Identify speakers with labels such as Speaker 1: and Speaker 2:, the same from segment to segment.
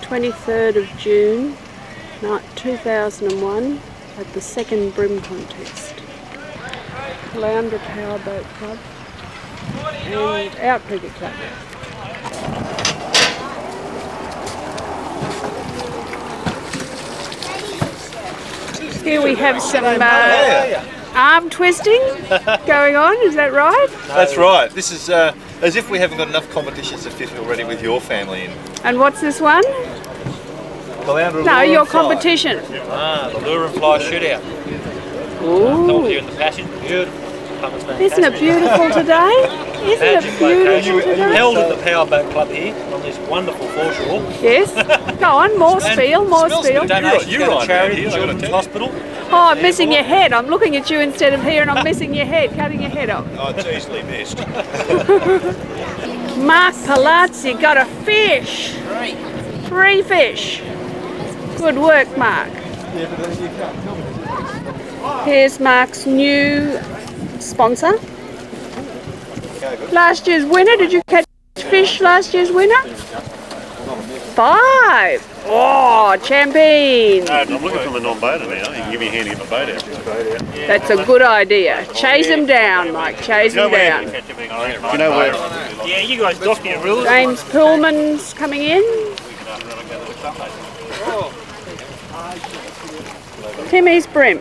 Speaker 1: 23rd of June 2001 at the second BREAM contest. Caloundra Powerboat Club and Out Cricket Club. Here we have some arm twisting going on, is that right?
Speaker 2: That's right. This is as if we haven't got enough competitions to fit already with your family in.
Speaker 1: And what's this one?
Speaker 2: Caloundra
Speaker 1: No,
Speaker 2: lure
Speaker 1: your
Speaker 2: and fly.
Speaker 1: competition.
Speaker 3: The lure and fly shootout.
Speaker 1: Ooh.
Speaker 3: Here in the passage. Beautiful.
Speaker 1: Isn't it beautiful today? Isn't it beautiful today?
Speaker 3: Held at the Powerboat Club here on this wonderful foreshore.
Speaker 1: Yes. Go on, more spiel, more spiel.
Speaker 3: Donation
Speaker 2: You're
Speaker 3: to
Speaker 2: right,
Speaker 3: charity,
Speaker 2: man.
Speaker 3: Children's Hospital.
Speaker 1: Oh, I'm missing your head. I'm looking at you instead of here and I'm missing your head, cutting your head off.
Speaker 2: Oh, it's easily missed.
Speaker 1: Mark Palazzi got a fish. 3 fish. Good work, Mark. Here's Mark's new sponsor. Last year's winner, did you catch fish last year's winner? 5. Oh, champion.
Speaker 4: I'm looking for the non-boater now. You can give me a hand to get my boat out.
Speaker 1: That's a good idea. Chase him down, Mike. Chase him down.
Speaker 4: You know where?
Speaker 3: Yeah, you guys dock your rules.
Speaker 1: James Pullman's coming in. Timmy's BREAM.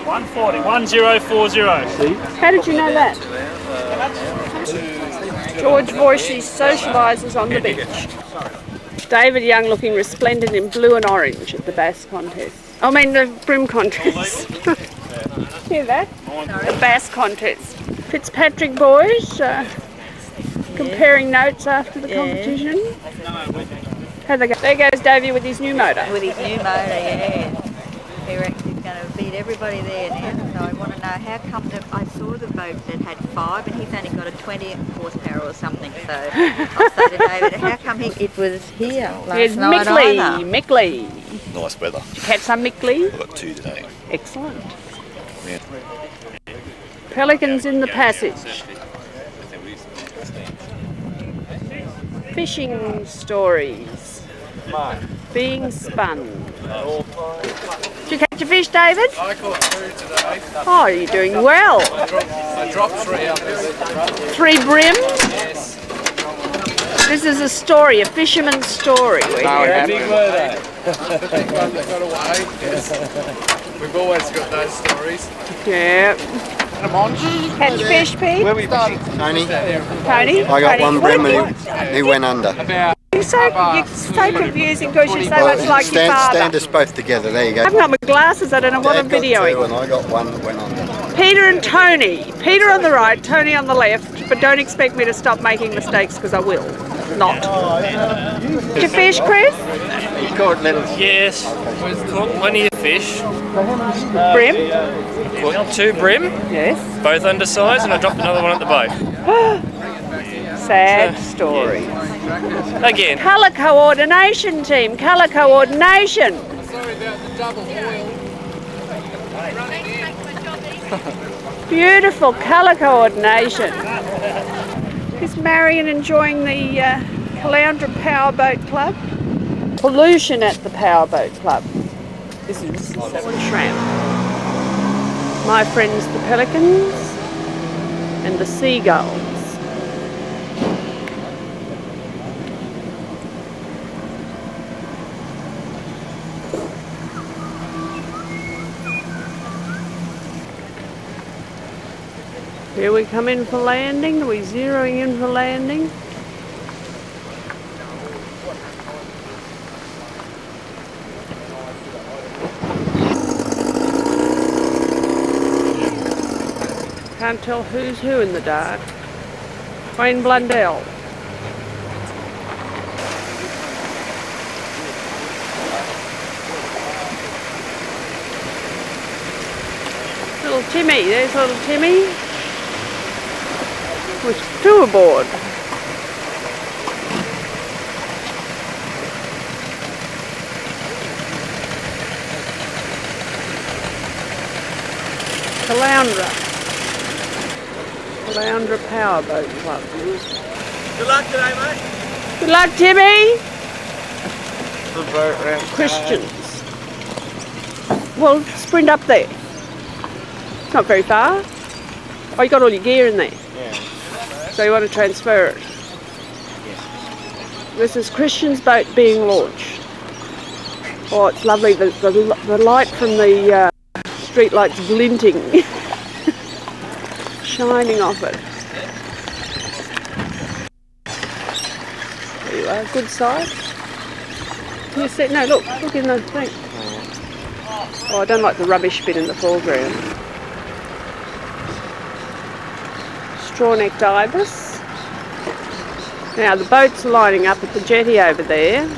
Speaker 3: 140, 1040.
Speaker 1: How did you know that? George Voicy socialises on the beach. David Young looking resplendent in blue and orange at the bass contest. I mean the BREAM contest. Hear that? The bass contest. Fitzpatrick boys comparing notes after the competition. How'd they go? There goes Davey with his new motor.
Speaker 5: With his new motor, yeah. He reckons he's going to beat everybody there now. So I want to know how come I saw the boat that had 5 and he's only got a 20 horsepower or something. So I'll say to David, how come it was here
Speaker 1: Here's
Speaker 5: last night either?
Speaker 1: Mickley.
Speaker 2: Nice weather.
Speaker 1: Did you catch some Mickley?
Speaker 2: I've got 2 today.
Speaker 1: Excellent.
Speaker 2: Yeah.
Speaker 1: Pelicans in the passage. Fishing stories. Being spun. Did you catch a fish, David?
Speaker 6: I caught 2 today.
Speaker 1: Oh, you're doing well.
Speaker 6: I dropped 3 up this.
Speaker 1: 3 BREAM?
Speaker 6: Yes.
Speaker 1: This is a story, a fisherman's story.
Speaker 6: Big were they? The big one that got away. Yes. We've always got those stories.
Speaker 1: Yeah. Catch fish, Pete?
Speaker 2: Where were you fishing?
Speaker 7: Tony,
Speaker 1: Tony?
Speaker 7: I got
Speaker 1: Tony.
Speaker 7: 1 BREAM and he went under.
Speaker 1: You're so confusing because you're so much like your father.
Speaker 7: Stand us both together, there you go.
Speaker 1: I've got my glasses, I don't know what I'm
Speaker 7: Dad got 2
Speaker 1: videoing.
Speaker 7: and I got 1 that went under.
Speaker 1: Peter and Tony. Peter on the right, Tony on the left, but don't expect me to stop making mistakes because I will. Not. Did you fish, Chris?
Speaker 7: You caught little.
Speaker 3: Yes, caught plenty of fish.
Speaker 1: BREAM?
Speaker 3: Caught 2 BREAM,
Speaker 1: Yes.
Speaker 3: both undersized, and I dropped another one at the boat.
Speaker 1: Sad story.
Speaker 3: Again.
Speaker 1: Colour coordination team, colour coordination.
Speaker 6: Sorry about the double oil.
Speaker 1: Beautiful colour coordination. Is Marion enjoying the Caloundra Powerboat Club? Pollution at the Powerboat Club. This is shrimp. My friends the pelicans and the seagulls. Here we come in for landing. Are we zeroing in for landing? Can't tell who's who in the dark. Wayne Blundell. Little Timmy, there's little Timmy. With 2 aboard. Caloundra Powerboat Club.
Speaker 2: Good luck today, mate.
Speaker 1: Good luck, Timmy.
Speaker 6: the boat ramp?
Speaker 1: Christians. Well, sprint up there. It's not very far. Oh, you got all your gear in there.
Speaker 6: Yeah.
Speaker 1: So you want to transfer it. This is Christian's boat being launched. Oh, it's lovely. The light from the street lights glinting, shining off it. There you are. Good side. Can you see? No, look in the thing. Oh, I don't like the rubbish bin in the foreground. Straw-necked ibis. Now the boat's lining up at the jetty over there.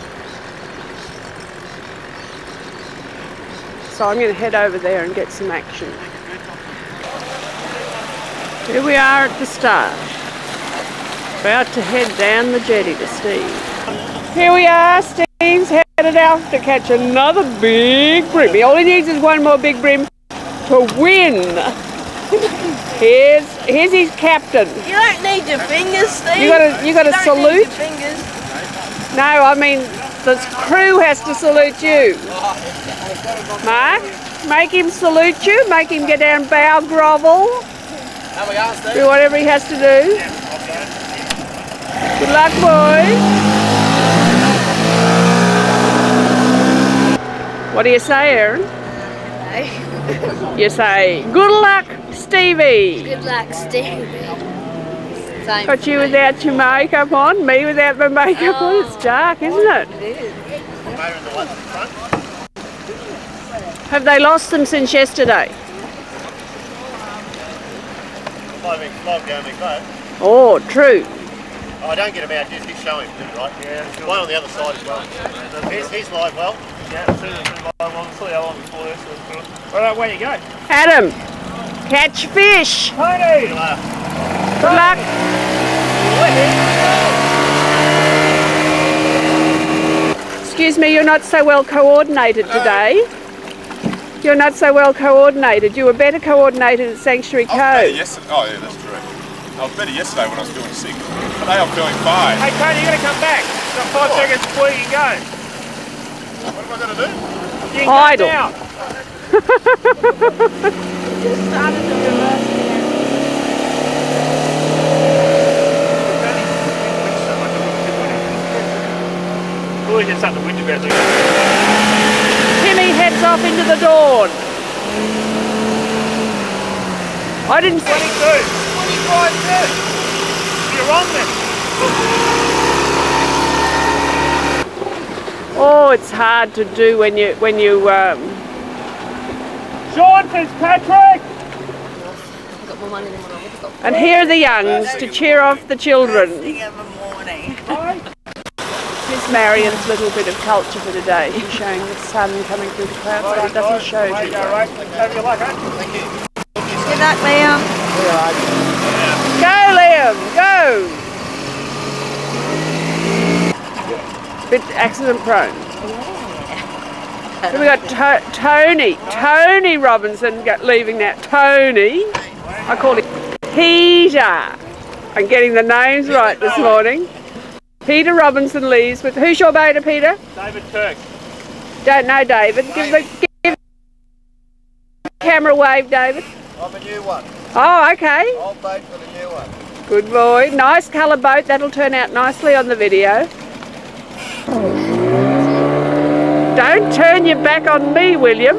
Speaker 1: So I'm going to head over there and get some action. Here we are at the start. About to head down the jetty to Steve. Here we are, Steve's headed out to catch another big bream. All he needs is one more big bream to win. Here's his captain.
Speaker 8: You don't need your fingers, Steve.
Speaker 1: You gotta salute.
Speaker 8: Need your fingers.
Speaker 1: No, I mean the crew has to salute you. Mark, make him salute you. Make him get down, bow, grovel. Do whatever he has to do. Good luck, boys. What do you say, Aaron? You say, good luck, Stevie.
Speaker 8: Good luck, Stevie. Same.
Speaker 1: Got you without your makeup on, me without my makeup on. It's dark, isn't it?
Speaker 8: It is.
Speaker 1: Have they lost them since yesterday? Oh, true.
Speaker 4: Oh, I don't get him out, just keep showing him, right? Yeah. One on the other side as well. He's live well.
Speaker 3: Yeah, as soon as it's live, I'll see how long before this is good. Alright, where you go?
Speaker 1: Adam, catch fish.
Speaker 3: Tony!
Speaker 1: Good luck. Excuse me, you're not so well coordinated today. You're not so well coordinated. You were better coordinated at Sanctuary Cove.
Speaker 9: Oh yeah, that's true. I was better yesterday when I was doing 6. Today I'm feeling fine.
Speaker 3: Hey Tony, you gotta come back. You've got 5 seconds before you can go.
Speaker 9: What am I going to do?
Speaker 3: You can
Speaker 1: Idle.
Speaker 3: go now.
Speaker 8: Just started the reverse there.
Speaker 3: Always get something to whinge about.
Speaker 1: Timmy heads off into the dawn. I didn't
Speaker 3: 22. 25 minutes. You're on then.
Speaker 1: Oh, it's hard to do when you
Speaker 3: Sean Fitzpatrick!
Speaker 8: I've got more money than what I would have got.
Speaker 1: and here are the youngs to cheer off the children.
Speaker 5: Thing of a morning.
Speaker 1: Here's Marion's little bit of culture for today. She's showing the sun coming through the clouds, but it doesn't show too well.
Speaker 3: Have your luck, huh? Thank you.
Speaker 5: Good night, Liam.
Speaker 1: Go, Liam, go! Bit accident prone. Then we got Tony Robinson leaving now. Tony, I call him Peter. I'm getting the names right this morning. Peter Robinson leaves with, who's your boater, Peter?
Speaker 3: David Turk.
Speaker 1: Don't know David. Give the camera wave, David.
Speaker 2: I'm a new one.
Speaker 1: Oh, okay.
Speaker 2: Old boat for the new one.
Speaker 1: Good boy. Nice colour boat. That'll turn out nicely on the video. Don't turn your back on me, William.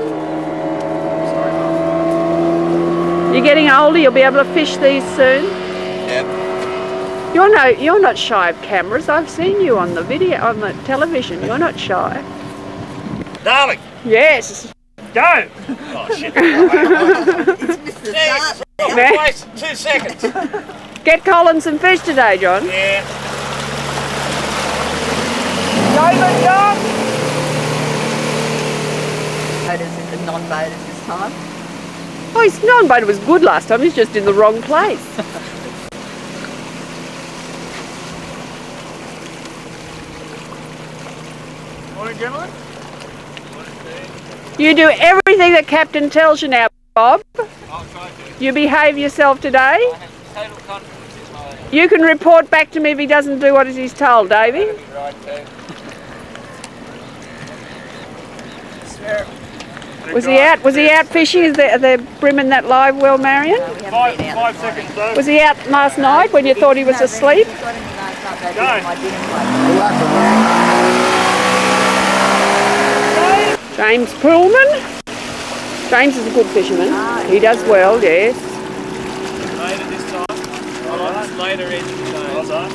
Speaker 1: You're getting older. You'll be able to fish these soon.
Speaker 2: Yep.
Speaker 1: You're not shy of cameras. I've seen you on the video, on the television. You're not shy.
Speaker 3: Darling,
Speaker 1: Yes.
Speaker 3: go! Oh shit. Twice, 2 seconds.
Speaker 1: Get Colin some fish today, John.
Speaker 3: Yeah. David, go!
Speaker 5: Boaters and the non-boaters this time.
Speaker 1: Oh, his non-boater was good last time. He's just in the wrong place.
Speaker 3: Morning, gentlemen.
Speaker 1: You do everything that Captain tells you now, Bob.
Speaker 3: I'll try to.
Speaker 1: You behave yourself today.
Speaker 3: I have total confidence in my
Speaker 1: You can report back to me if he doesn't do what he's told, Davey.
Speaker 3: right too.
Speaker 1: Was he out fishing? Are they brimming that live well, Marion?
Speaker 3: 5 seconds though.
Speaker 1: Was he out last night when you thought he was asleep? James Pullman. James is a good fisherman. He does well, yes.
Speaker 6: Later this time. Later edge of the time.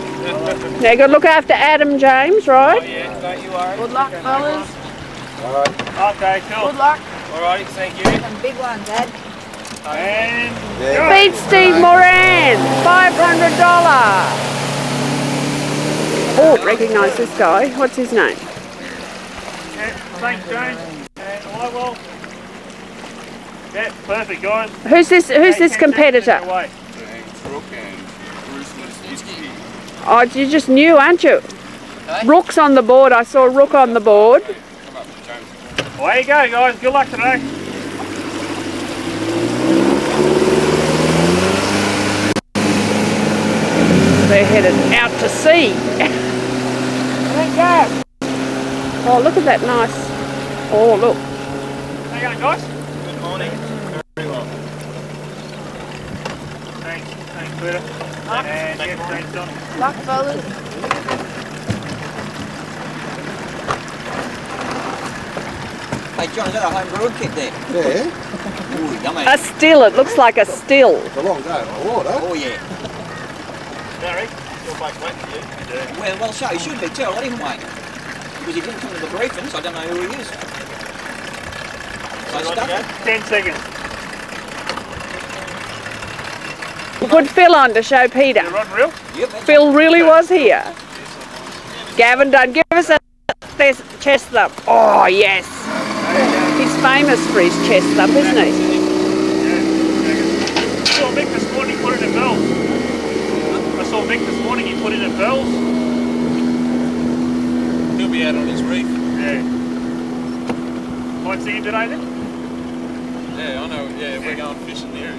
Speaker 1: Now you got to look after Adam, James, right?
Speaker 6: Oh yeah, don't you worry.
Speaker 8: Good luck, fellas.
Speaker 3: Okay, cool.
Speaker 8: Good luck.
Speaker 6: Alright, thank you.
Speaker 5: Some big ones, Dad.
Speaker 3: And
Speaker 1: Beat Steve Moran, $500. Oh, recognise this guy. What's his name?
Speaker 3: yeah, thanks, James. And I will. Yeah, perfect, guys.
Speaker 1: Who's this competitor? Oh, you just knew, aren't you? Rook's on the board. I saw Rook on the board.
Speaker 3: Away you go, guys. Good luck today.
Speaker 1: They're headed out to sea. Oh, look at that nice. Oh, look.
Speaker 3: How you going, guys? Good morning. Very well. Thanks, Peter. And yeah, thanks, John.
Speaker 8: Luck, fellas.
Speaker 10: Hey John, is that a home brewing kit there?
Speaker 7: Yeah,
Speaker 10: Ooh, yummy.
Speaker 1: A still. It looks like a still.
Speaker 7: it's a long day on the water.
Speaker 10: Oh yeah.
Speaker 4: Barry, your boat's waiting for you.
Speaker 10: Well, so he should be too. I let him wait. Because he didn't come to the briefing, so I don't know who he is. So I stuck it.
Speaker 3: 10 seconds.
Speaker 1: Put Phil on to show Peter.
Speaker 3: You run real?
Speaker 10: Yep, that's
Speaker 1: Phil really was here. Gavin, don't give us a chest thump. Oh, yes. He's famous for his chest thump, isn't he?
Speaker 3: I saw Mick this morning, he put it in bells. I saw Mick this morning, he put it in bells.
Speaker 9: He'll be out on his reef.
Speaker 3: Yeah. Might see him today then?
Speaker 9: Yeah, I know. Yeah, we're going fishing there.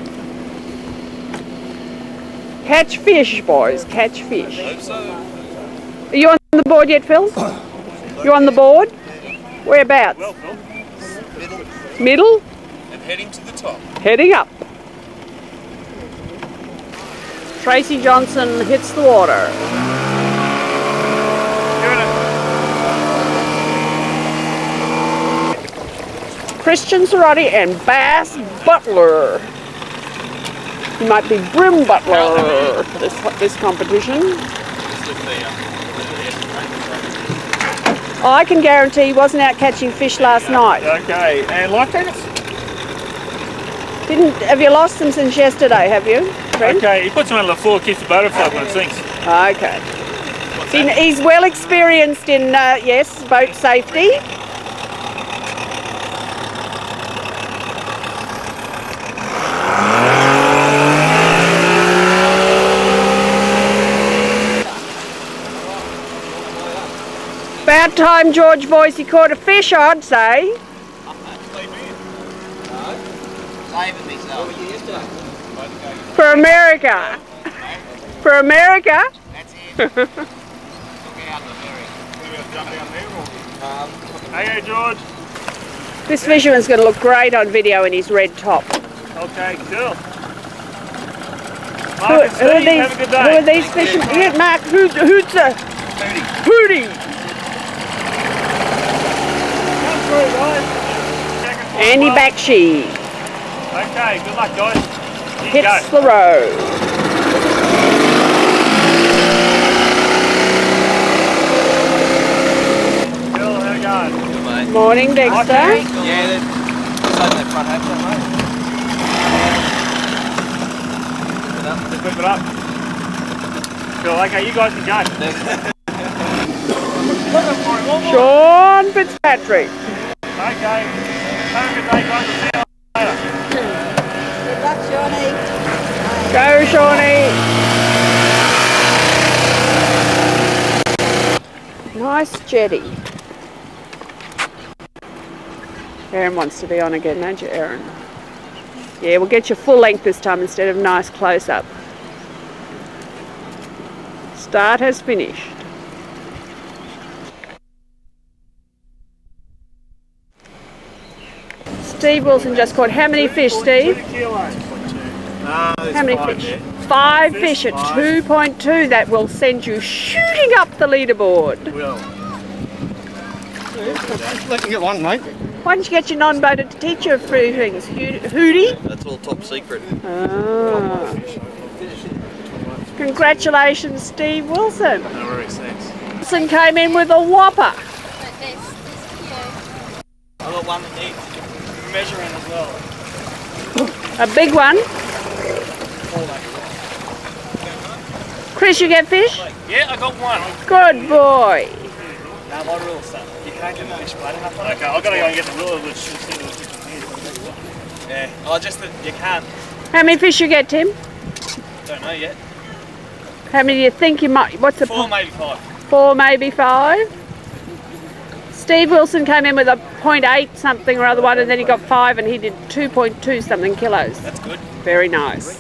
Speaker 1: Catch fish, boys. Catch fish.
Speaker 9: Hope so.
Speaker 1: Are you on the board yet, Phil? You on the board? Whereabouts?
Speaker 3: Well, Phil.
Speaker 1: Middle?
Speaker 9: And heading to the top.
Speaker 1: Heading up. Tracy Johnson hits the water. Christian Cerati and Bass Butler. He might be Brim Butler this competition. I can guarantee he wasn't out catching fish last night.
Speaker 3: Okay, and life jackets?
Speaker 1: Have you lost them since yesterday, have you, Brent?
Speaker 3: Okay, he puts them on the floor, keeps the boat afloat when it sinks.
Speaker 1: Okay. He's well experienced in, yes, boat safety. About time George Voicey caught a fish, I'd say.
Speaker 10: saving myself. What were you yesterday?
Speaker 1: For America. For America.
Speaker 10: That's it. Look out, America.
Speaker 3: Hey, George.
Speaker 1: This fisherman's going to look great on video in his red top.
Speaker 3: Okay, cool.
Speaker 1: Who are these fishermen? Yeah, Mark, who's Hootie. Andy Bakshi
Speaker 3: Okay, good luck, guys.
Speaker 1: hits the road.
Speaker 3: Bill, how you going?
Speaker 10: Good, mate.
Speaker 1: Morning, Dexter.
Speaker 10: Yeah, it's over that front hatch, mate.
Speaker 3: Just whip it up. Cool, okay, you guys can go.
Speaker 1: Sean Fitzpatrick.
Speaker 3: Okay. Have a good day, guys. We'll see you later.
Speaker 5: Good luck, Shawnee.
Speaker 1: Go, Shawnee. Nice jetty. Erin wants to be on again, don't you, Erin? Yeah, we'll get you full length this time instead of nice close-up. Start has finished. Steve Wilson just caught how many fish, Steve?
Speaker 3: 2 kilos.
Speaker 1: How many fish? 5 fish at 2.2. That will send you shooting up the leaderboard.
Speaker 3: Will.
Speaker 2: Let me get one, mate.
Speaker 1: Why don't you get your non-boater to teach you a few things? Hootie?
Speaker 2: That's all top secret.
Speaker 1: Ah. Congratulations, Steve Wilson.
Speaker 3: No worries, thanks.
Speaker 1: Wilson came in with a whopper.
Speaker 10: I got one that needs measuring as well.
Speaker 1: A big one. Chris, you get fish?
Speaker 3: Yeah, I got one.
Speaker 1: Good boy.
Speaker 10: Now my rule stuff. You can't get the fish wide enough.
Speaker 3: Okay, I've got to go and get the ruler which is
Speaker 10: Yeah. Oh, just that you can't.
Speaker 1: How many fish you get, Tim?
Speaker 10: Don't know yet.
Speaker 1: How many do you think you might? What's the
Speaker 10: 4, maybe 5.
Speaker 1: 4, maybe 5. Steve Wilson came in with a 0.8 something or other one, and then he got 5, and he did 2.2 something kilos.
Speaker 10: That's good.
Speaker 1: Very nice.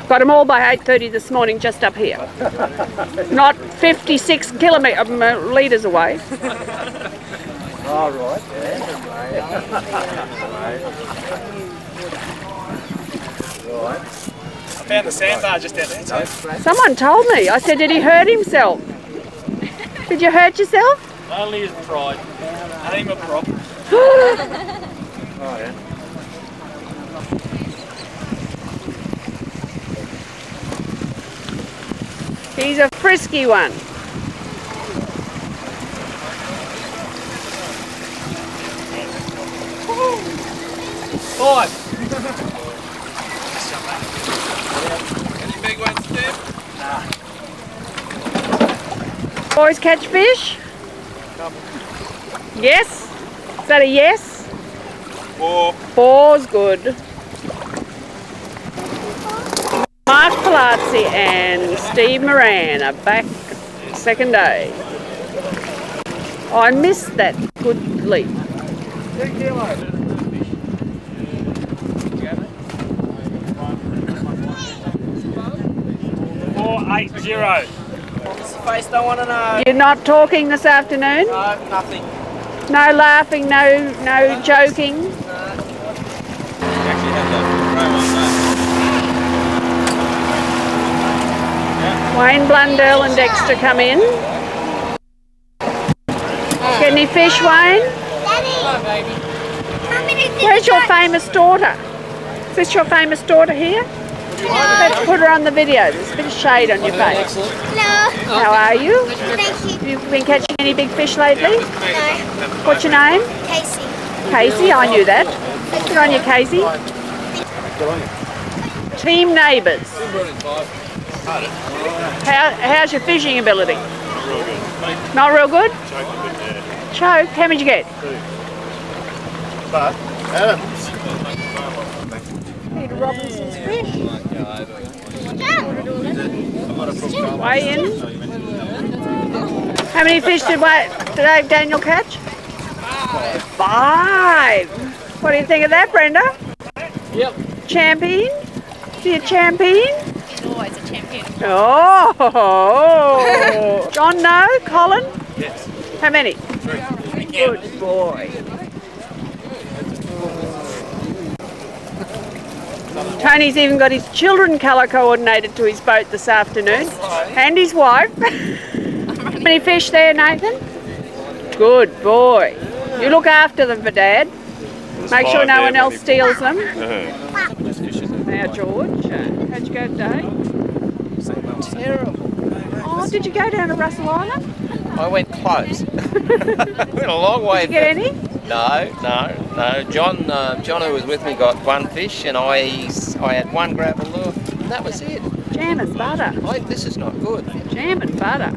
Speaker 1: Got them all by 8:30 this morning, just up here. Not 56 litres away.
Speaker 6: All right.
Speaker 10: I found the sandbar just out there too.
Speaker 1: Someone told me. I said, did he hurt himself? Did you hurt yourself?
Speaker 10: Only his pride. Ain't a prop.
Speaker 6: Oh, yeah.
Speaker 1: He's a frisky one.
Speaker 10: Five.
Speaker 6: Any big ones, Steve?
Speaker 1: Boys catch fish? Yes? Is that a yes?
Speaker 9: 4.
Speaker 1: 4's good. Mark Palazzi and Steve Moran are back second day. Oh, I missed that good leap.
Speaker 3: 2 kilos. 480.
Speaker 10: Face don't want to know.
Speaker 1: You're not talking this afternoon?
Speaker 10: No, nothing.
Speaker 1: No laughing, no joking? Wayne Blundell and Dexter come in. Get any fish, Wayne? Where's your famous daughter? Is this your famous daughter here? Let's put her on the video. There's a bit of shade on your face.
Speaker 8: No.
Speaker 1: How are you?
Speaker 8: Thank you.
Speaker 1: You've been catching any big fish lately?
Speaker 8: No.
Speaker 1: What's your name?
Speaker 8: Casey.
Speaker 1: Casey, I knew that. Good on you, Casey. Team neighbours. How's your fishing ability?
Speaker 2: Real good.
Speaker 1: Not real good?
Speaker 2: Choke a bit there.
Speaker 1: Choke? How many did you get?
Speaker 2: 2. But, Adams.
Speaker 1: Peter Robinson's fish.
Speaker 2: I've got a problem.
Speaker 1: Weigh in. How many fish did Daniel catch? 5. What do you think of that, Brenda?
Speaker 10: Yep.
Speaker 1: Champion? Is he a champion?
Speaker 8: He's always a champion.
Speaker 1: Oh! John, no? Colin?
Speaker 2: Yes.
Speaker 1: How many?
Speaker 2: 3.
Speaker 1: Good boy. Tony's even got his children colour coordinated to his boat this afternoon. And his wife. How many fish there, Nathan? Good boy. You look after them for Dad. Make sure no one else steals them. Now, George, how'd you go today?
Speaker 6: Terrible.
Speaker 1: Oh, did you go down to Russell Island?
Speaker 11: I went close. Went a long way.
Speaker 1: Did you get any?
Speaker 11: No. John, who was with me, got 1 fish, and I had 1 gravel lure, and that was it.
Speaker 1: Jam and butter.
Speaker 11: This is not good.
Speaker 1: Jam and butter.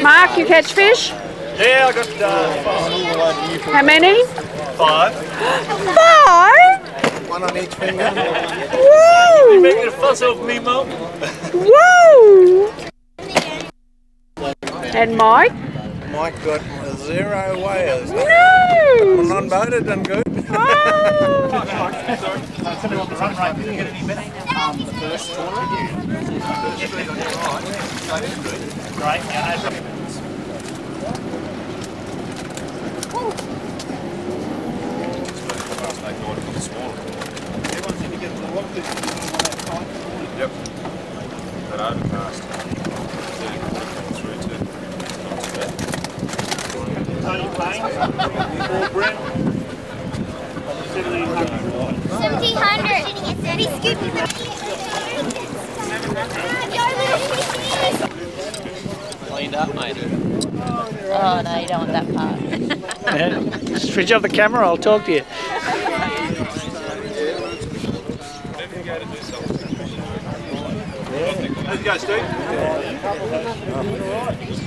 Speaker 1: Mark, you catch fish?
Speaker 3: Yeah, I got 5.
Speaker 1: How many?
Speaker 3: 5.
Speaker 1: 5?
Speaker 6: 1 on each finger.
Speaker 1: Woo!
Speaker 3: You making a fuss of me, Mum?
Speaker 1: Woo! And Mike?
Speaker 6: Mike got 0 weighers.
Speaker 1: No!
Speaker 6: Non-boated and good.
Speaker 1: Oh.
Speaker 4: Tell me what the run rate, did you get any better? The first tournament?
Speaker 3: Great, yeah, no problem.
Speaker 9: this morning. Yep. That overcast. Through to not too bad.
Speaker 3: Tony Plains, 4 BREAM, 1700.
Speaker 8: 1700.
Speaker 11: Cleaned up, matey.
Speaker 8: Oh no, you don't want that part.
Speaker 12: Switch off the camera, I'll talk to you.
Speaker 2: How's it going, Steve?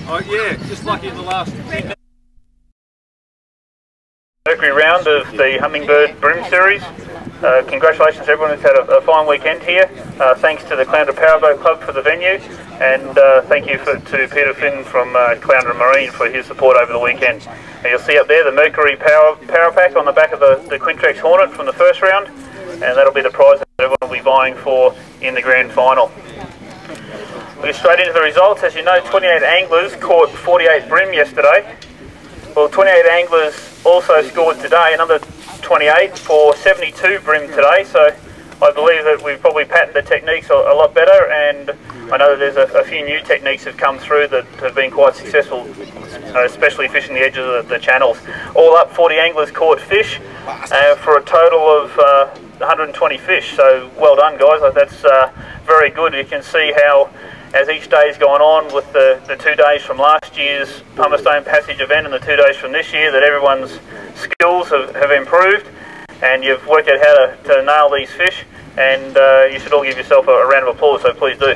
Speaker 2: Oh yeah, just lucky in the last 10 minutes.
Speaker 3: Mercury round of the Hummingbird BREAM series. Congratulations to everyone who's had a fine weekend here. Thanks to the Caloundra Powerboat Club for the venue, and thank you to Peter Finn from Caloundra Marine for his support over the weekend. And you'll see up there the Mercury Power Pack on the back of the Quintrex Hornet from the first round, and that'll be the prize that everyone will be vying for in the grand final. We'll get straight into the results. As you know, 28 anglers caught 48 BREAM yesterday. Well, 28 anglers also scored today, another 28 for 72 BREAM today, so I believe that we've probably patterned the techniques a lot better, and I know that there's a few new techniques that have come through that have been quite successful, especially fishing the edges of the channels. All up, 40 anglers caught fish for a total of 120 fish, so well done guys. That's very good. You can see how as each day's gone on with the 2 days from last year's Pumicestone Passage event and the 2 days from this year, that everyone's skills have improved, and you've worked out how to nail these fish, and you should all give yourself a round of applause, so please do.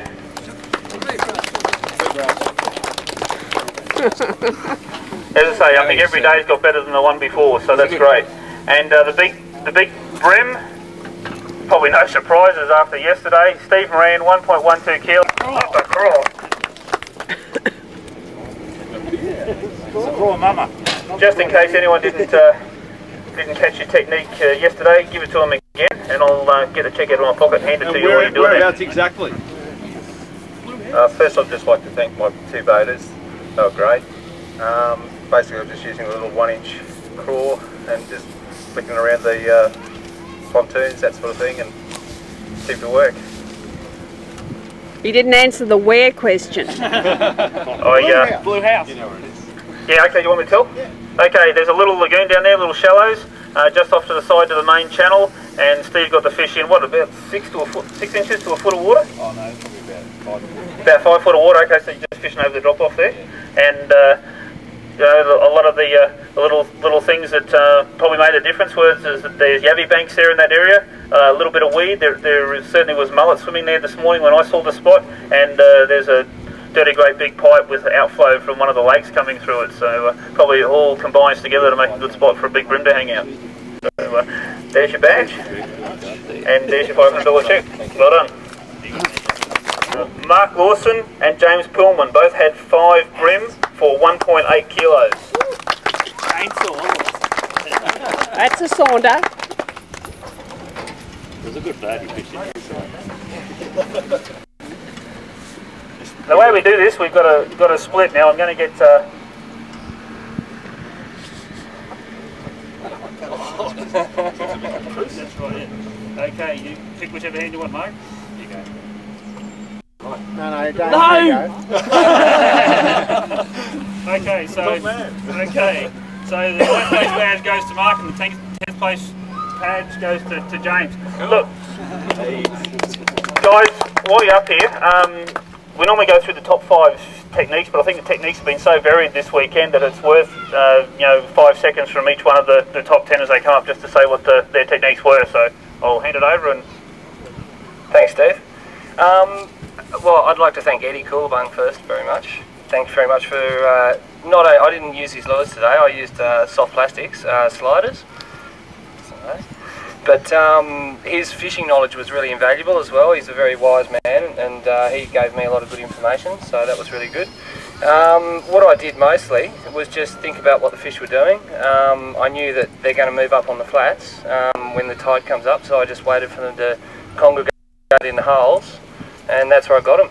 Speaker 3: As I say, I think every day's got better than the one before, so that's great. And the big BREAM, probably no surprises after yesterday. Steve Moran, 1.12 kilos. Up a crawl. It's a crawl, mama. Just in case anyone didn't catch your technique yesterday, give it to them again, and I'll get a check out of my pocket and hand it to you while you're doing
Speaker 2: Whereabouts exactly?
Speaker 13: First, I'd just like to thank my 2 baiters. They were great. Basically, I'm just using a little 1-inch crawl and just flicking around the pontoons, that sort of thing, and seemed to work.
Speaker 1: You didn't answer the where question.
Speaker 3: Blue House.
Speaker 2: You know where it is.
Speaker 3: Yeah, okay, you want me to tell? Yeah. Okay, there's a little lagoon down there, little shallows, just off to the side of the main channel, and Steve got the fish in, what, about 6 inches to a foot of water?
Speaker 13: Oh no, probably about 5 foot.
Speaker 3: About 5 foot of water, okay, so you're just fishing over the drop off there. And you know, a lot of the little things that probably made a difference was that there's yabby banks there in that area, a little bit of weed. There certainly was mullet swimming there this morning when I saw the spot, and there's a dirty great big pipe with outflow from one of the lakes coming through it, so probably all combines together to make a good spot for a big BREAM to hang out. So there's your badge, and there's your $500 check. Well done. Mark Lawson and James Pillman both had 5 BREAM for 1.8 kilos.
Speaker 1: That's a saunder.
Speaker 3: There's a good birdie fishing here. The way we do this, we've got a split now. I'm going to get. That's right. Yeah. Okay, you pick whichever hand you want, Mark. There you go.
Speaker 7: No, don't.
Speaker 3: No! Okay, so the 9th place badge goes to Mark, and the 10th place badge goes to James. Look, guys, while you're up here, we normally go through the top 5 techniques, but I think the techniques have been so varied this weekend that it's worth 5 seconds from each one of the top 10 as they come up, just to say what their techniques were. So I'll hand it over. And
Speaker 14: thanks, Steve. Well, I'd like to thank Eddie Coolabung first very much. Thanks very much for I didn't use his lures today. I used soft plastics sliders. But his fishing knowledge was really invaluable as well. He's a very wise man, and he gave me a lot of good information, so that was really good. What I did mostly was just think about what the fish were doing. I knew that they're going to move up on the flats when the tide comes up, so I just waited for them to congregate in the holes, and that's where I got them.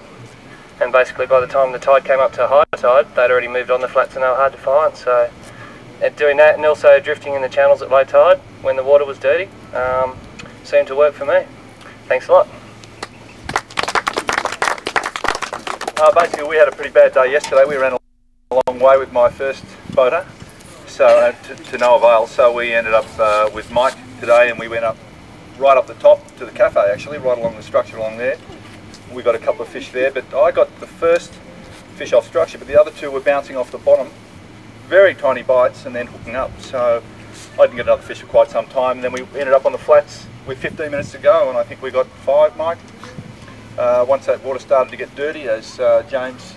Speaker 14: And basically by the time the tide came up to high tide, they'd already moved on the flats and they were hard to find, so at doing that, and also drifting in the channels at low tide when the water was dirty. Seemed to work for me. Thanks a lot.
Speaker 2: Basically, we had a pretty bad day yesterday. We ran a long way with my first boater, so to no avail. So we ended up with Mike today, and we went up right up the top to the cafe, actually, right along the structure along there. We got a couple of fish there, but I got the first fish off structure, but the other two were bouncing off the bottom, very tiny bites, and then hooking up. So I didn't get another fish for quite some time, and then we ended up on the flats with 15 minutes to go, and I think we got 5, Mike. Once that water started to get dirty, as James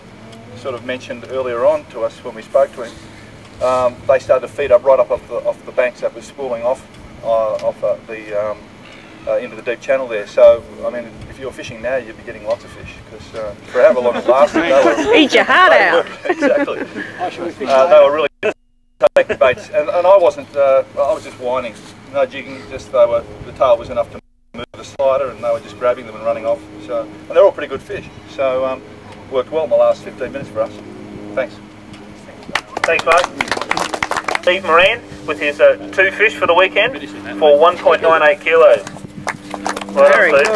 Speaker 2: sort of mentioned earlier on to us when we spoke to him, they started to feed up right up off the banks that was spooling off into the deep channel there. So, I mean, if you're fishing now, you'd be getting lots of fish, because for however long it lasted, they were...
Speaker 1: Eat your heart out!
Speaker 2: Exactly. They were really taking baits, and I wasn't, I was just whining, no jigging, just the tail was enough to move the slider, and they were just grabbing them and running off. So, and they're all pretty good fish, so worked well in the last 15 minutes for us. Thanks.
Speaker 3: Thanks, Mark. Steve Moran with his 2 fish for the weekend for 1.98 kilos.
Speaker 1: Very good.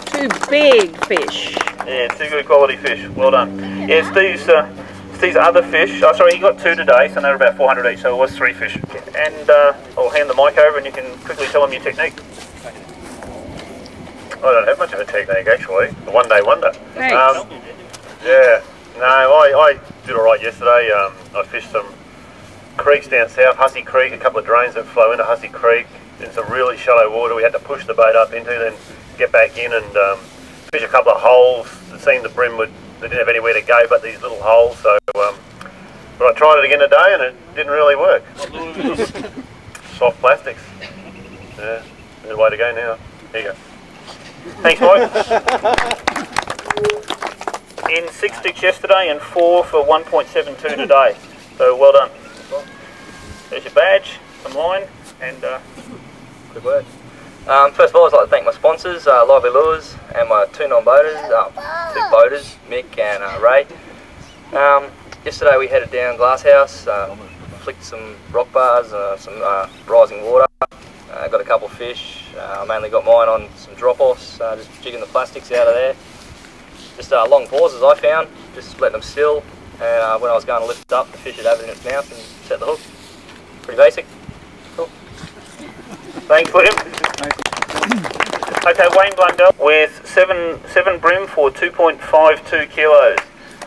Speaker 1: 2 big fish.
Speaker 3: Yeah, 2 good quality fish. Well done. Yeah, Steve's other fish. Oh, sorry, he got 2 today, so they're about 400 each, so it was 3 fish. And I'll hand the mic over, and you can quickly tell them your technique.
Speaker 13: I don't have much of a technique, actually. The one-day wonder.
Speaker 1: Thanks.
Speaker 13: Yeah. No, I did all right yesterday. I fished some creeks down south, Hussey Creek, a couple of drains that flow into Hussey Creek. In some really shallow water we had to push the boat up into, then get back in and fish a couple of holes. It seemed the brim they didn't have anywhere to go but these little holes, so but I tried it again today and it didn't really work. Soft plastics. Yeah, there's a way to go now. There you go.
Speaker 3: Thanks, Mike. In 6 sticks yesterday and 4 for 1.72 today. So well done. There's your badge, some line, and
Speaker 14: good work. First of all, I'd like to thank my sponsors, Lively Lures, and my 2 non-boaters, 2 boaters, Mick and Ray. Yesterday we headed down Glasshouse, flicked some rock bars, some rising water, got a couple of fish. I mainly got mine on some drop-offs, just jigging the plastics out of there. Just long pauses I found, just letting them still, and when I was going to lift up, the fish would have it in its mouth and set the hook. Pretty basic. Cool.
Speaker 3: Thanks, Liam. Okay, Wayne Blundell with 7 brim for 2.52 kilos.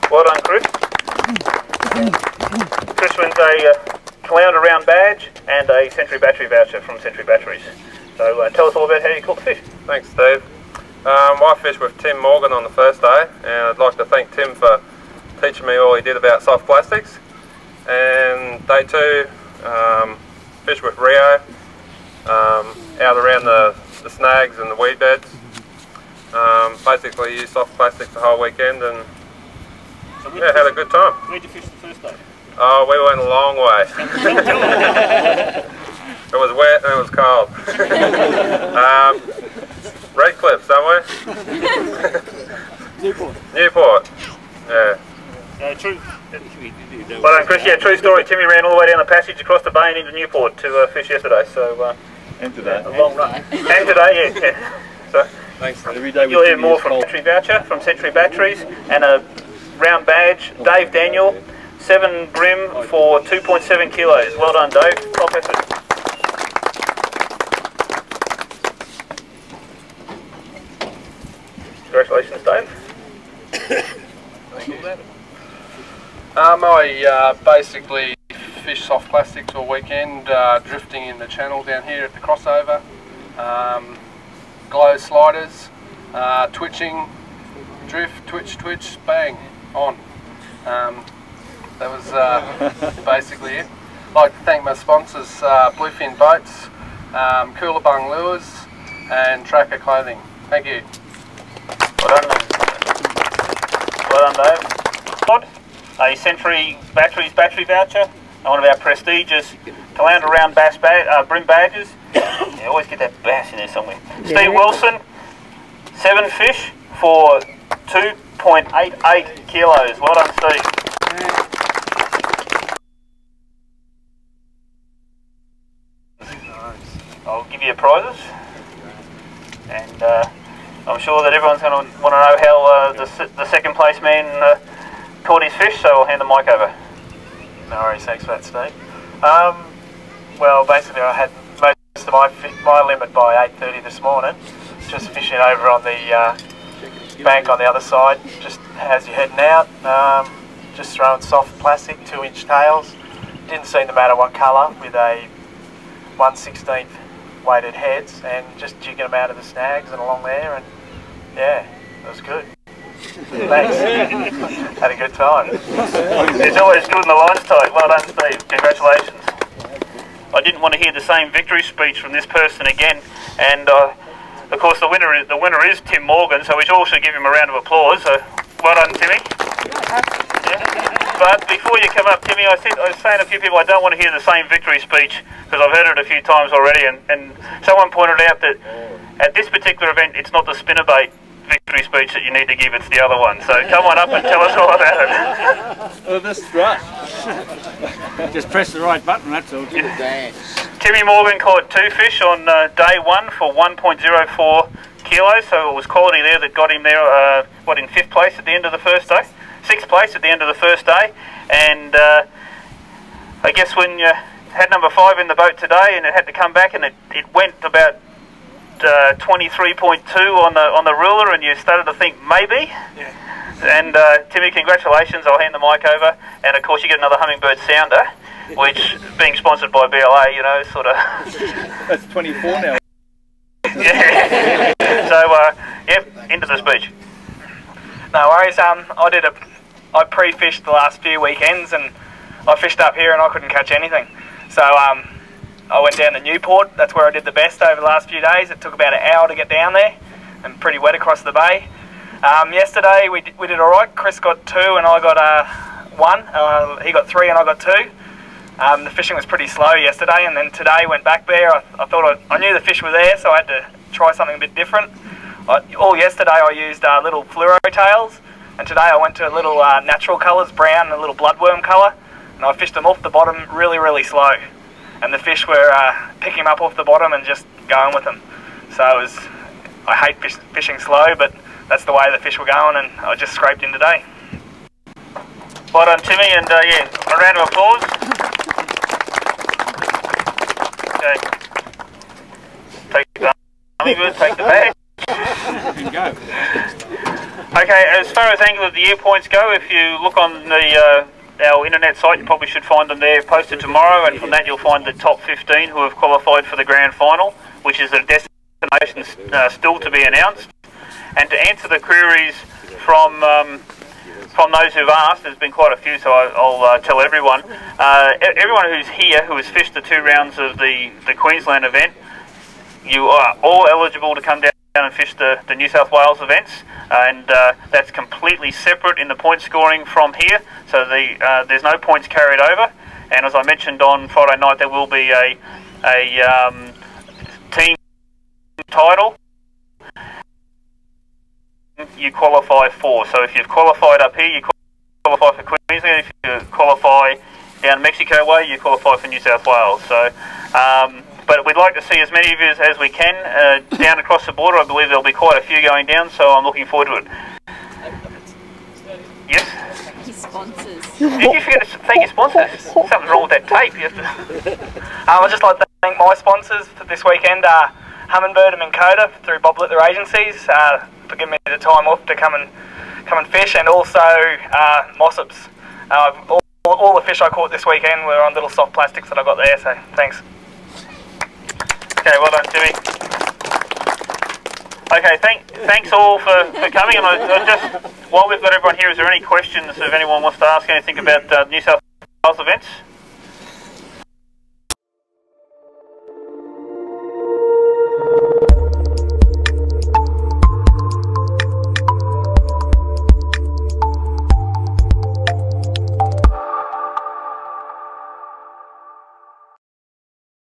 Speaker 3: Well done, Chris. Chris wins a Caloundra round badge and a Century battery voucher from Century Batteries. So tell us all about how you caught the fish.
Speaker 15: Thanks, Steve. I fished with Tim Morgan on the first day, and I'd like to thank Tim for teaching me all he did about soft plastics. And day 2, fished with Rio, out around the snags and the weed beds. Basically used soft plastics the whole weekend, and
Speaker 3: so
Speaker 15: yeah, had a good time.
Speaker 3: Where'd you fish the first day?
Speaker 15: Oh, we went a long way. It was wet and it was cold. Redcliffe somewhere. Newport. Yeah.
Speaker 3: True. Well done, Chris. Yeah, true story. Timmy ran all the way down the passage across the bay and into Newport to fish yesterday. So
Speaker 2: and today.
Speaker 3: A long run. And today, yeah. So
Speaker 15: thanks.
Speaker 3: You'll hear more from Battery Voucher from Century Batteries and a round badge. Dave Daniel, 7 brim for 2.7 kilos. Well done, Dave. Top effort. Congratulations, Dave.
Speaker 15: Thank you. I basically fish soft plastics all weekend, drifting in the channel down here at the crossover. Glow sliders, twitching, drift, twitch, bang, on. That was basically it. I'd like to thank my sponsors, Bluefin Boats, Cooler Bung Lures and Tracker Clothing. Thank you.
Speaker 3: Well done, Dave. A Century Batteries battery voucher, and one of our prestigious Caloundra round brim badges. You always get that bass in there somewhere. Yeah. Steve Wilson, 7 fish for 2.88 kilos. Well done, Steve. prizes. And I'm sure that everyone's going to want to know how the second place man caught his fish, so I'll hand the mic over.
Speaker 16: No worries, thanks for that, Steve. Well, basically I had most of my limit by 8:30 this morning, just fishing over on the bank on the other side, just as you're heading out, just throwing soft plastic 2-inch tails. Didn't seem to matter what colour, with a 1/16 weighted heads, and just jigging them out of the snags and along there, and yeah, it was good. Thanks. Had a good time.
Speaker 3: It's always good in the line's tight. Well done, Steve. Congratulations. I didn't want to hear the same victory speech from this person again, and of course the winner is Tim Morgan, so we should also give him a round of applause. So well done, Timmy. Yeah. But before you come up, Timmy, I was saying to a few people I don't want to hear the same victory speech, because I've heard it a few times already, and someone pointed out that at this particular event it's not the spinnerbait victory speech that you need to give, it's the other one. So come on up and tell us all about it.
Speaker 12: Oh, that's right. Just press the right button, that's all.
Speaker 3: Timmy Morgan caught 2 fish on day 1 for 1.04 kilos, so it was quality there that got him there, in 5th place at the end of the first day? 6th place at the end of the first day, and I guess when you had number 5 in the boat today and it had to come back and it went about 23.2 on the ruler, and you started to think maybe. Yeah. And Timmy, congratulations. I'll hand the mic over, and of course you get another hummingbird sounder, which being sponsored by BLA, you know, sort of.
Speaker 2: That's 24 now.
Speaker 3: Yeah. So yep, into the speech.
Speaker 17: No worries. I pre-fished the last few weekends, and I fished up here and I couldn't catch anything. So I went down to Newport. That's where I did the best over the last few days. It took about an hour to get down there, and pretty wet across the bay. Yesterday we did all right. Chris got 2 and I got 1. He got 3 and I got 2. The fishing was pretty slow yesterday, and then today went back there. I thought I knew the fish were there, so I had to try something a bit different. All yesterday I used little fluoro tails, and today I went to little natural colours, brown and a little bloodworm colour, and I fished them off the bottom really, really slow. And the fish were picking them up off the bottom and just going with them. So I hate fishing slow, but that's the way the fish were going, and I just scraped in today.
Speaker 3: Well done, Timmy, and yeah, a round of applause. Okay. Take the hummingbird, take the bag.
Speaker 12: Go.
Speaker 3: Okay, as far as angle of the year points go, if you look on the our internet site, you probably should find them there posted tomorrow, and from that you'll find the top 15 who have qualified for the grand final, which is a destination still to be announced. And to answer the queries from those who've asked, there's been quite a few, so I'll tell everyone. Everyone who's here who has fished the 2 rounds of the Queensland event, you are all eligible to come down and fish the New South Wales events, and that's completely separate in the point scoring from here, so there's no points carried over. And as I mentioned on Friday night, there will be a team title you qualify for. So if you've qualified up here, you qualify for Queensland. If you qualify down Mexico way, you qualify for New South Wales. So but we'd like to see as many of you as we can down across the border. I believe there'll be quite a few going down, so I'm looking forward to it. Yes?
Speaker 8: His sponsors.
Speaker 3: Did you forget to thank your sponsors? Something's wrong with that tape. You have to...
Speaker 17: I'd just like to thank my sponsors for this weekend, Hummingbird and Minn Kota through Bob Litter Agencies, for giving me the time off to come and fish, and also Mossop's. All the fish I caught this weekend were on little soft plastics that I got there, so thanks.
Speaker 3: Okay, well done, Timmy. Okay, thanks all for coming. And I just, while we've got everyone here, is there any questions if anyone wants to ask anything about New South Wales events?